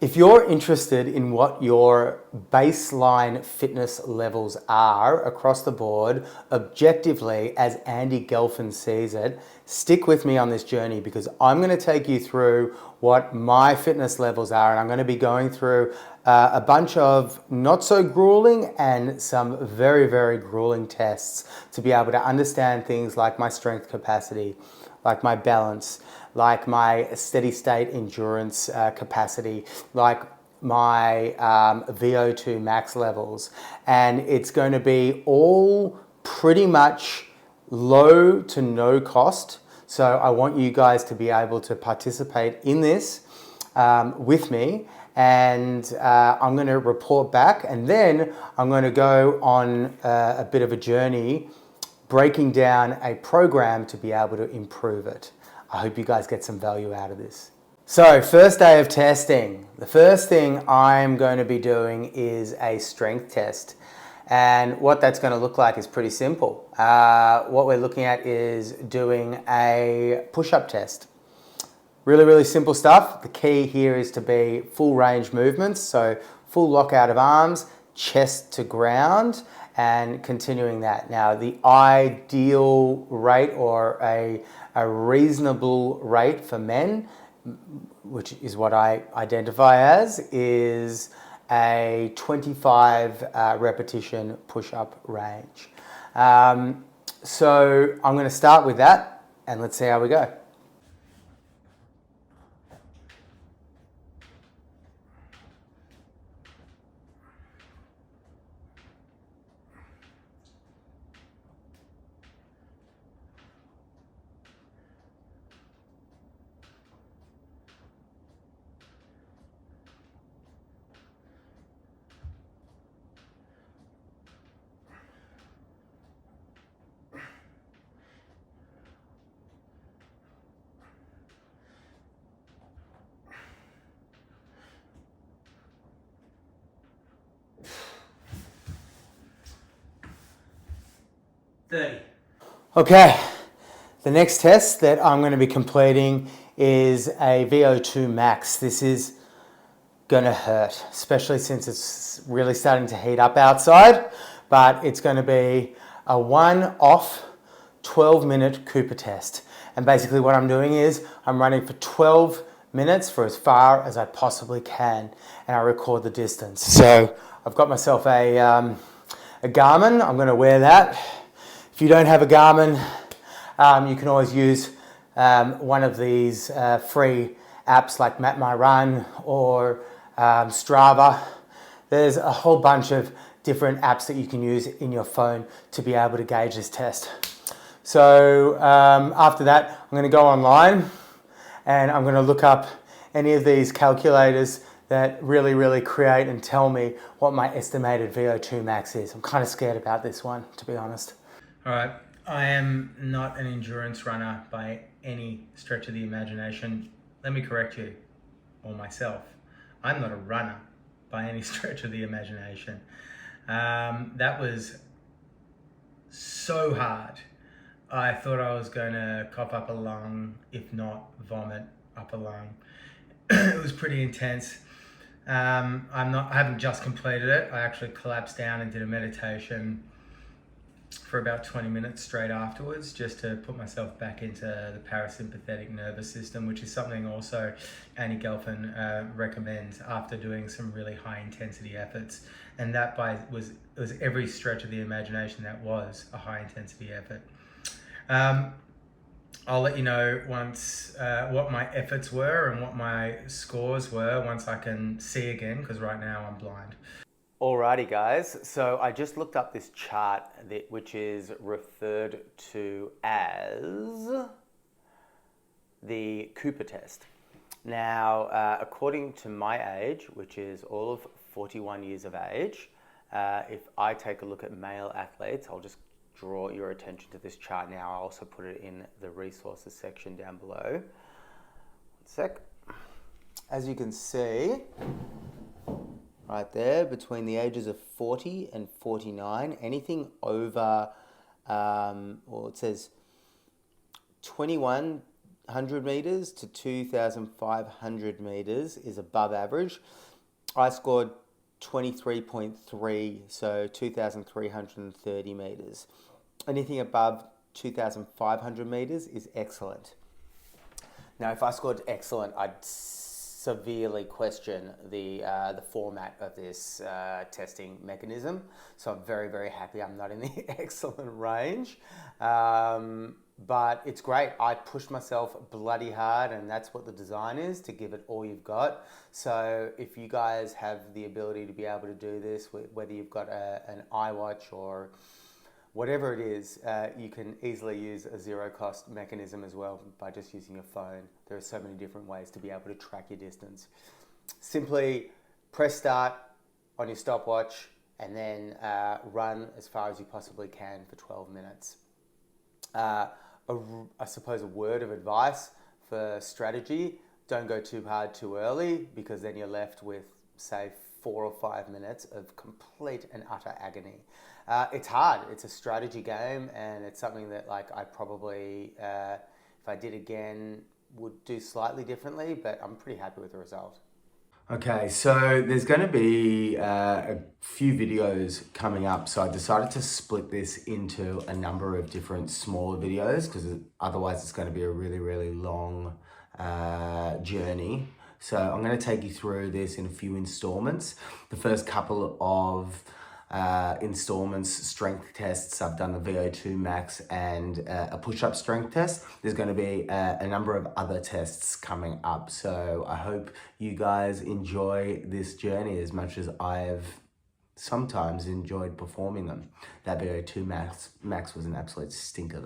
If you're interested in what your baseline fitness levels are across the board, objectively, as Andy Galpin sees it, stick with me on this journey because I'm going to take you through what my fitness levels are, and I'm going to be going through a bunch of not so grueling and some very, very grueling tests to be able to understand things like my strength capacity, like my balance, like my steady state endurance capacity, like my VO2 max levels. And it's going to be all pretty much low to no cost. So I want you guys to be able to participate in this with me. And I'm going to report back, and then I'm going to go on a bit of a journey breaking down a program to be able to improve it. I hope you guys get some value out of this. So, first day of testing. The first thing I'm going to be doing is a strength test. And what that's going to look like is pretty simple. What we're looking at is doing a push-up test. Really, really simple stuff. The key here is to be full range movements. So full lockout of arms, chest to ground, and continuing that. Now, the ideal rate or a reasonable rate for men, which is what I identify as, is a 25 repetition push-up range. So I'm going to start with that, and let's see how we go. Okay, the next test that I'm going to be completing is a VO2 max. This is going to hurt, especially since it's really starting to heat up outside, but it's going to be a one-off 12-minute Cooper test. And basically what I'm doing is I'm running for 12 minutes for as far as I possibly can, and I record the distance. So I've got myself a Garmin. I'm going to wear that. If you don't have a Garmin, you can always use one of these free apps like Map My Run or Strava. There's a whole bunch of different apps that you can use in your phone to be able to gauge this test. So after that, I'm going to go online and I'm going to look up any of these calculators that really create and tell me what my estimated VO2 max is. I'm kind of scared about this one, to be honest. All right, I am not an endurance runner by any stretch of the imagination. Let me correct you, or myself. I'm not a runner by any stretch of the imagination. That was so hard. I thought I was going to cough up a lung, if not vomit up a lung. It was pretty intense. I haven't just completed it. I actually collapsed down and did a meditation for about 20 minutes straight afterwards, just to put myself back into the parasympathetic nervous system, which is something also Andy Galpin recommends after doing some really high intensity efforts. And that was every stretch of the imagination that was a high intensity effort. I'll let you know once what my efforts were and what my scores were once I can see again, because right now I'm blind. Alrighty guys, so I just looked up this chart which is referred to as the Cooper test. Now, according to my age, which is all of 41 years of age, if I take a look at male athletes, I'll just draw your attention to this chart now. I'll also put it in the resources section down below. 1 sec. As you can see, right there, between the ages of 40 and 49, anything over, well, it says 21 2,100 meters to 2,500 meters is above average. I scored 23.3, so 2,330 meters. Anything above 2,500 meters is excellent. Now, if I scored excellent, I'd severely question the format of this testing mechanism. So I'm very, very happy I'm not in the excellent range. But it's great. I pushed myself bloody hard, and that's what the design is, to give it all you've got. So if you guys have the ability to be able to do this, whether you've got an iWatch or whatever it is, you can easily use a zero cost mechanism as well by just using your phone. There are so many different ways to be able to track your distance. Simply press start on your stopwatch and then run as far as you possibly can for 12 minutes. I suppose a word of advice for strategy: don't go too hard too early, because then you're left with, say, 4 or 5 minutes of complete and utter agony. It's hard. It's a strategy game, and it's something that, like, I probably, if I did again, would do slightly differently, but I'm pretty happy with the result. Okay, so there's going to be a few videos coming up, so I decided to split this into a number of different smaller videos, because otherwise it's going to be a really, really long journey. So I'm going to take you through this in a few installments. The first couple of installments, strength tests, I've done the VO2 max and a push-up strength test. There's going to be a number of other tests coming up. So I hope you guys enjoy this journey as much as I've sometimes enjoyed performing them. That VO2 max was an absolute stinker though.